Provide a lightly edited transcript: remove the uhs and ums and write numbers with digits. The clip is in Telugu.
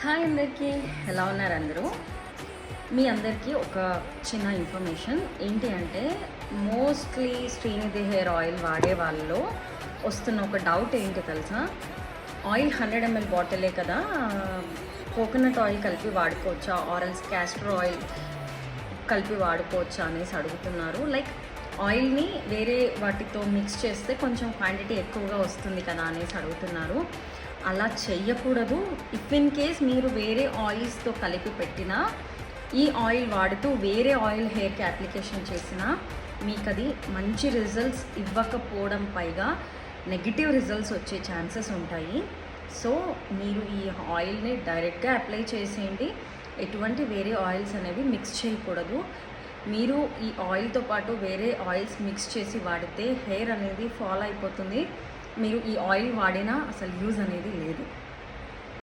హాయ్ అందరికీ, ఎలా ఉన్నారు అందరూ? మీ అందరికీ ఒక చిన్న ఇన్ఫర్మేషన్ ఏంటి అంటే, మోస్ట్లీ శ్రీనిధి హెయిర్ ఆయిల్ వాడే వాళ్ళలో వస్తున్న ఒక డౌట్ ఏంటి తెలుసా? ఆయిల్ 100 ml బాటిలే కదా, కోకోనట్ ఆయిల్ కలిపి వాడుకోవచ్చా, ఆరెల్స్ క్యాస్టర్ ఆయిల్ కలిపి వాడుకోవచ్చా అనేసి అడుగుతున్నారు. లైక్ ఆయిల్ని వేరే వాటితో మిక్స్ చేస్తే కొంచెం క్వాంటిటీ ఎక్కువగా వస్తుంది కదా అనేసి అడుగుతున్నారు. అలా చెయ్యకూడదు. ఇఫ్ ఇన్ కేస్ మీరు వేరే ఆయిల్స్తో కలిపి పెట్టినా, ఈ ఆయిల్ వాడుతూ వేరే ఆయిల్ హెయిర్కి అప్లికేషన్ చేసినా మీకు అది మంచి రిజల్ట్స్ ఇవ్వకపోవడం, పైగా నెగిటివ్ రిజల్ట్స్ వచ్చే ఛాన్సెస్ ఉంటాయి. సో మీరు ఈ ఆయిల్ని డైరెక్ట్గా అప్లై చేసేయండి. ఎటువంటి వేరే ఆయిల్స్ అనేవి మిక్స్ చేయకూడదు. మీరు ఈ ఆయిల్తో పాటు వేరే ఆయిల్స్ మిక్స్ చేసి వాడితే హెయిర్ అనేది ఫాల్ అయిపోతుంది. మీరు ఈ ఆయిల్ వాడినా అసలు యూజ్ అనేది లేదు.